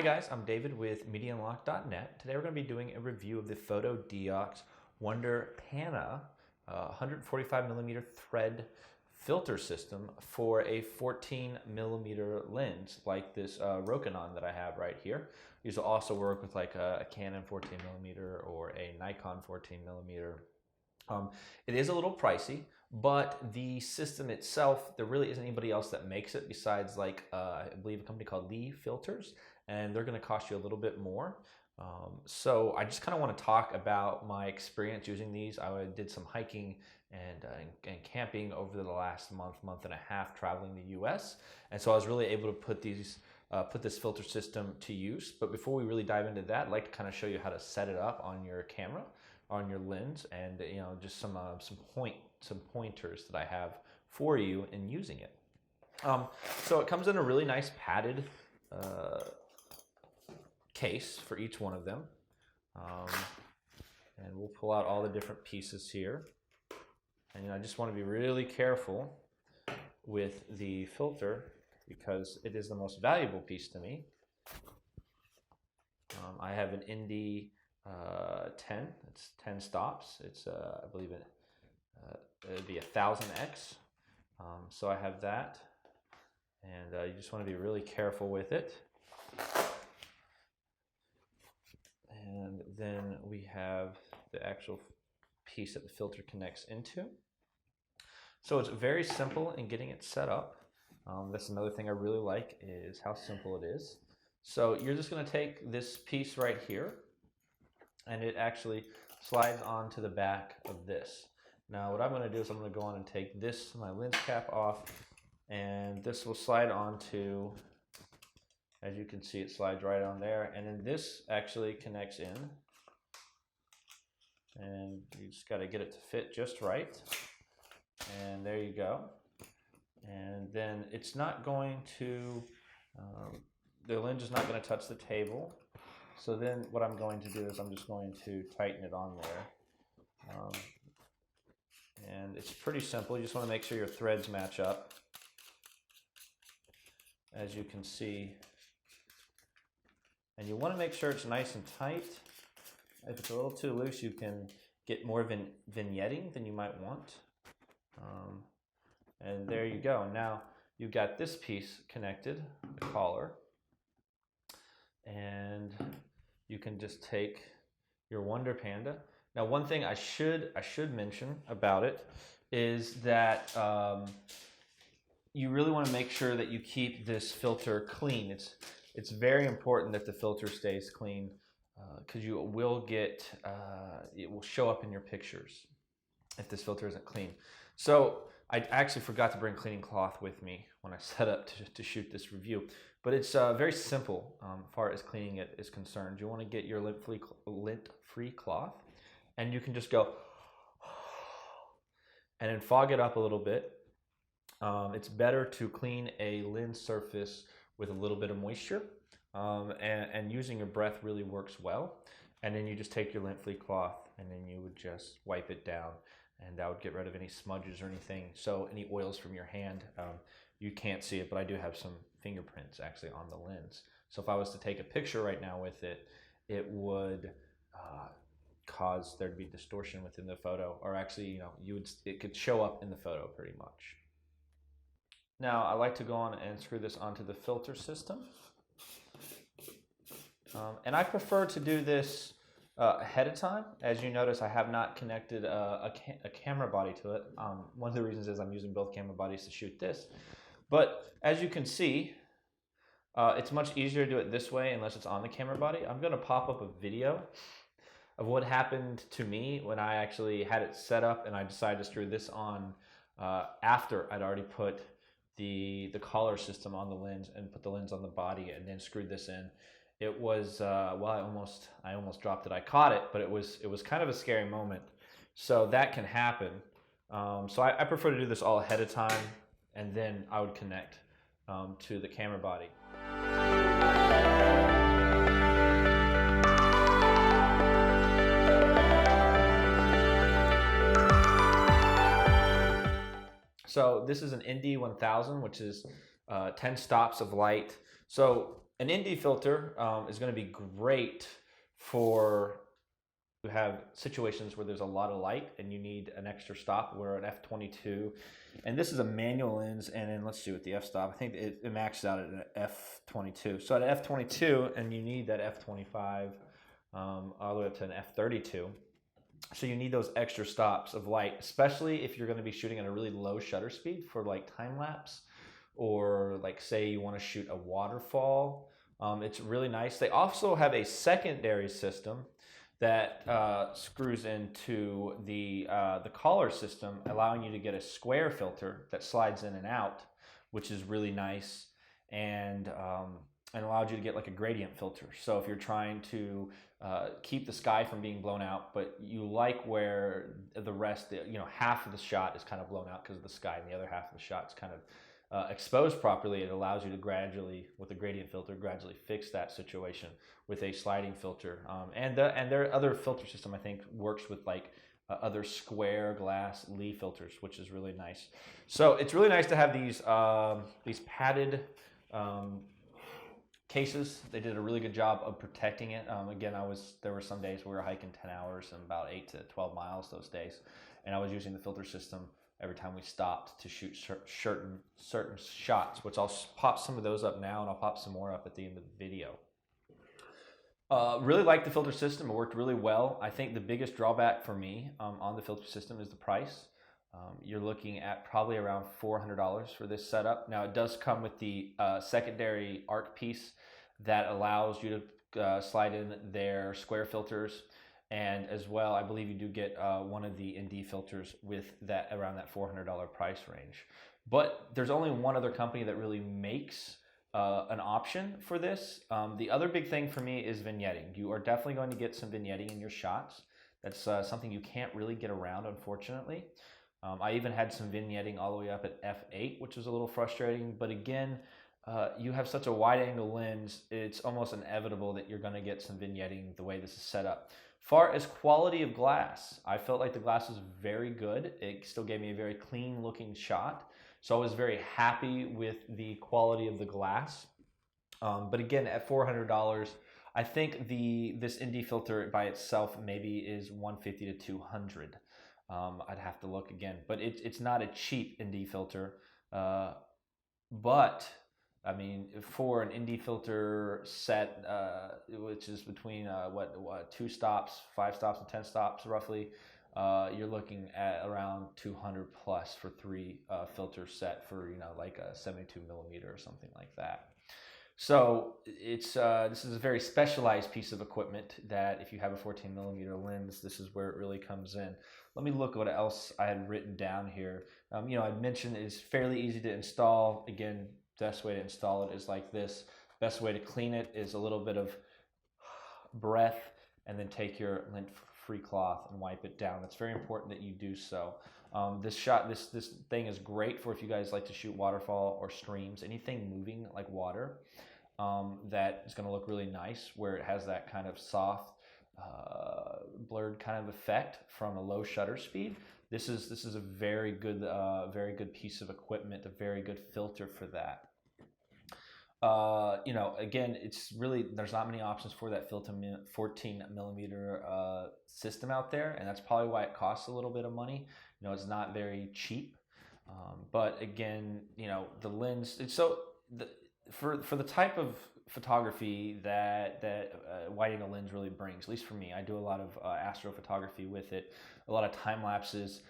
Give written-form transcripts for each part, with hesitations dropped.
guys, I'm David with MediaUnlock.net. Today we're going to be doing a review of the Fotodiox WonderPana 145mm thread filter system for a 14mm lens like this Rokinon that I have right here. These will also work with like a Canon 14mm or a Nikon 14mm. It is a little pricey, but the system itself, there really isn't anybody else that makes it besides like I believe a company called Lee Filters, and they're going to cost you a little bit more. So I just kind of want to talk about my experience using these. I did some hiking and camping over the last month and a half traveling the US, and so I was really able to put this filter system to use. But before we really dive into that, I'd like to kind of show you how to set it up on your camera, on your lens, and just some pointers that I have for you in using it. So it comes in a really nice padded case for each one of them, and we'll pull out all the different pieces here. And I just want to be really careful with the filter because it is the most valuable piece to me. I have an Indy 10. It's 10 stops. It's I believe it'd be 1000x. So I have that, and you just want to be really careful with it. And then we have the actual piece that the filter connects into. So it's very simple in getting it set up. That's another thing I really like is how simple it is. So you're just going to take this piece right here, and it actually slides onto the back of this. Now what I'm going to do is I'm going to go on and take my lens cap off, and this will slide onto, as you can see, it slides right on there, and then this actually connects in, and you just got to get it to fit just right, and there you go. And then it's not going to, the lens is not going to touch the table. So then what I'm going to do is I'm just going to tighten it on there. And it's pretty simple. You just want to make sure your threads match up. As you can see. And you want to make sure it's nice and tight. If it's a little too loose, you can get more vignetting than you might want. And there you go. Now you've got this piece connected, the collar. And you can just take your WonderPana. Now, one thing I should mention about it is that you really want to make sure that you keep this filter clean. It's very important that the filter stays clean because you will get it will show up in your pictures if this filter isn't clean. So I actually forgot to bring cleaning cloth with me when I set up to shoot this review. But it's very simple as far as cleaning it is concerned. You want to get your lint-free cloth, and you can just go and then fog it up a little bit. It's better to clean a lens surface with a little bit of moisture, and using your breath really works well. And then you just take your lint-free cloth, and then you would just wipe it down, and that would get rid of any smudges or anything. So any oils from your hand, you can't see it, but I do have some fingerprints actually on the lens. So if I was to take a picture right now with it, it would cause there to be distortion within the photo, or actually, it could show up in the photo pretty much. Now I like to go on and screw this onto the filter system, and I prefer to do this ahead of time. As you notice, I have not connected a camera body to it. One of the reasons is I'm using both camera bodies to shoot this. But as you can see, it's much easier to do it this way unless it's on the camera body. I'm going to pop up a video of what happened to me when I actually had it set up and I decided to screw this on after I'd already put the collar system on the lens and put the lens on the body and then screwed this in. It was well, I almost dropped it. I caught it, but it was kind of a scary moment. So that can happen. So I prefer to do this all ahead of time, and then I would connect to the camera body. So this is an Indy 1000, which is 10 stops of light. So an Indy filter is going to be great for you have situations where there's a lot of light and you need an extra stop, where an f/22, and this is a manual lens, and then let's see what the f-stop, I think it maxes out at an f/22. So at an f/22, and you need that f/25 all the way up to an f/32. So you need those extra stops of light, especially if you're going to be shooting at a really low shutter speed for like time lapse, or like say you want to shoot a waterfall. It's really nice. They also have a secondary system that screws into the collar system, allowing you to get a square filter that slides in and out, which is really nice, and allows you to get like a gradient filter. So if you're trying to keep the sky from being blown out, but you like where the rest, half of the shot is kind of blown out because of the sky, and the other half of the shot is kind of exposed properly, it allows you to gradually, with a gradient filter, gradually fix that situation with a sliding filter. And their other filter system, I think, works with like other square glass Lee filters, which is really nice. So it's really nice to have these padded cases. They did a really good job of protecting it. Again, there were some days we were hiking 10 hours and about 8 to 12 miles those days, and I was using the filter system every time we stopped to shoot certain shots, which I'll pop some of those up now, and I'll pop some more up at the end of the video. Really like the filter system. It worked really well. I think the biggest drawback for me on the filter system is the price. You're looking at probably around $400 for this setup. Now, it does come with the secondary arc piece that allows you to slide in their square filters. And as well, I believe you do get one of the Indy filters with that around that $400 price range. But there's only one other company that really makes an option for this. The other big thing for me is vignetting. You are definitely going to get some vignetting in your shots. That's something you can't really get around, unfortunately. I even had some vignetting all the way up at f/8, which was a little frustrating. But again, you have such a wide angle lens, it's almost inevitable that you're going to get some vignetting the way this is set up. Far as quality of glass, I felt like the glass was very good. It still gave me a very clean looking shot. So I was very happy with the quality of the glass. But again, at $400, I think this Indy filter by itself maybe is $150 to $200. I'd have to look again, but it's not a cheap Indy filter. But I mean, for an Indy filter set, which is between 2 stops, 5 stops, and 10 stops roughly, you're looking at around 200 plus for 3 filter set for like a 72 millimeter or something like that. So this is a very specialized piece of equipment that if you have a 14 millimeter lens, this is where it really comes in. Let me look at what else I had written down here. I mentioned it's fairly easy to install. Again, best way to install it is like this. Best way to clean it is a little bit of breath, and then take your lint-free cloth and wipe it down. It's very important that you do so. This thing is great for if you guys like to shoot waterfall or streams, anything moving like water. That is going to look really nice, where it has that kind of soft, blurred kind of effect from a low shutter speed. This is a very good piece of equipment, a very good filter for that. Again, there's not many options for that 14 millimeter system out there, and that's probably why it costs a little bit of money. It's not very cheap. But again, the lens. For the type of photography that wide angle lens really brings, at least for me, I do a lot of astrophotography with it, a lot of time lapses.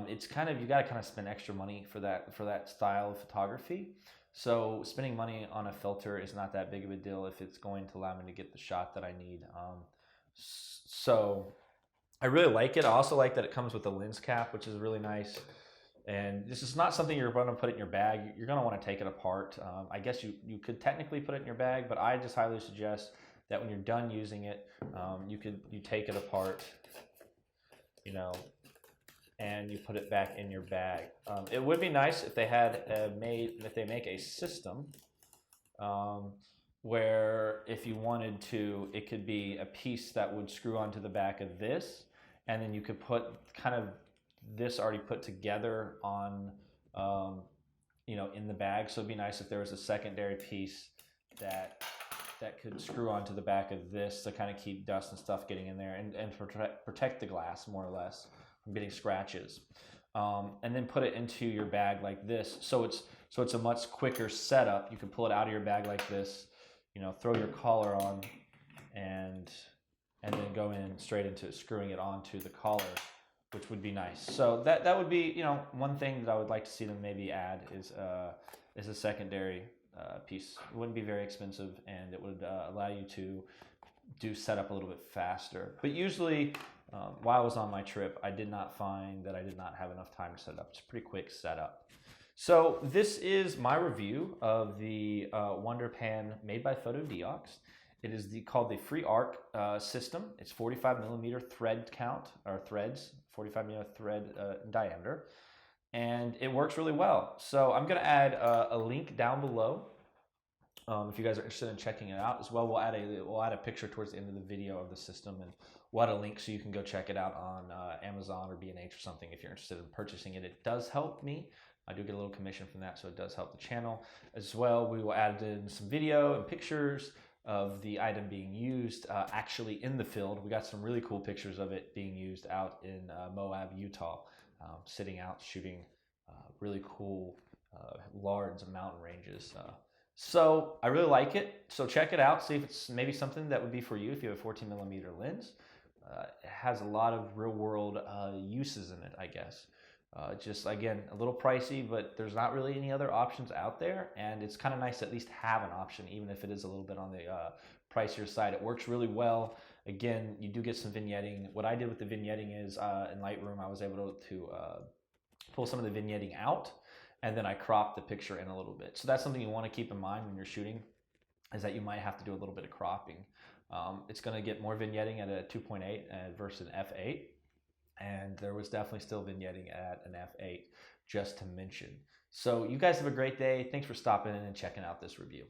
It's kind of, you got to kind of spend extra money for that style of photography. So spending money on a filter is not that big of a deal if it's going to allow me to get the shot that I need. So I really like it. I also like that it comes with a lens cap, which is really nice. And this is not something you're going to put it in your bag. You're going to want to take it apart. I guess you could technically put it in your bag, but I just highly suggest that when you're done using it, you take it apart, and you put it back in your bag. It would be nice if they make a system where if you wanted to, it could be a piece that would screw onto the back of this, and then you could put kind of this already put together on, in the bag. So it'd be nice if there was a secondary piece that that could screw onto the back of this to kind of keep dust and stuff getting in there and protect the glass more or less from getting scratches. And then put it into your bag like this. So it's a much quicker setup. You can pull it out of your bag like this, you know, throw your collar on and then go in straight into screwing it onto the collar, which would be nice. So that would be, you know, one thing that I would like to see them maybe add is a secondary piece. It wouldn't be very expensive, and it would allow you to do setup a little bit faster. But usually, while I was on my trip, I did not find that I did not have enough time to set it up. It's a pretty quick setup. So this is my review of the WonderPana made by Fotodiox. It is called the FreeArc system. It's 45mm thread count, or threads, 45mm thread diameter, and it works really well. So I'm gonna add a link down below if you guys are interested in checking it out as well. We'll add a picture towards the end of the video of the system, and we'll add a link so you can go check it out on Amazon or B&H or something if you're interested in purchasing it. It does help me. I do get a little commission from that, so it does help the channel as well. We will add in some video and pictures of the item being used actually in the field. We got some really cool pictures of it being used out in Moab, Utah, sitting out shooting really cool large mountain ranges. So I really like it. So check it out, see if it's maybe something that would be for you if you have a 14mm lens. It has a lot of real world uses in it, I guess. Just again, a little pricey, but there's not really any other options out there, and it's kind of nice to at least have an option, even if it is a little bit on the pricier side. It works really well. Again, you do get some vignetting. What I did with the vignetting is in Lightroom, I was able to pull some of the vignetting out, and then I cropped the picture in a little bit. So that's something you want to keep in mind when you're shooting, is that you might have to do a little bit of cropping. It's going to get more vignetting at a 2.8 versus an f8. And there was definitely still vignetting at an f8, just to mention. So you guys have a great day. Thanks for stopping in and checking out this review.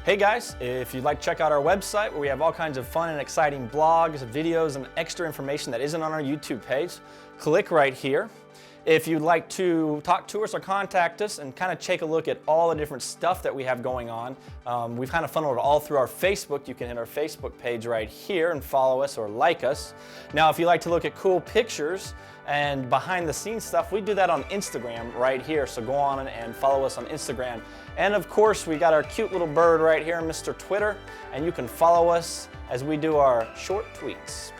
Hey guys, if you'd like to check out our website where we have all kinds of fun and exciting blogs, videos, and extra information that isn't on our YouTube page, click right here. If you'd like to talk to us or contact us and kind of take a look at all the different stuff that we have going on, we've kind of funneled it all through our Facebook. You can hit our Facebook page right here and follow us or like us. Now, if you like to look at cool pictures and behind the scenes stuff, we do that on Instagram right here. So go on and follow us on Instagram. And of course, we got our cute little bird right here, Mr. Twitter, and you can follow us as we do our short tweets.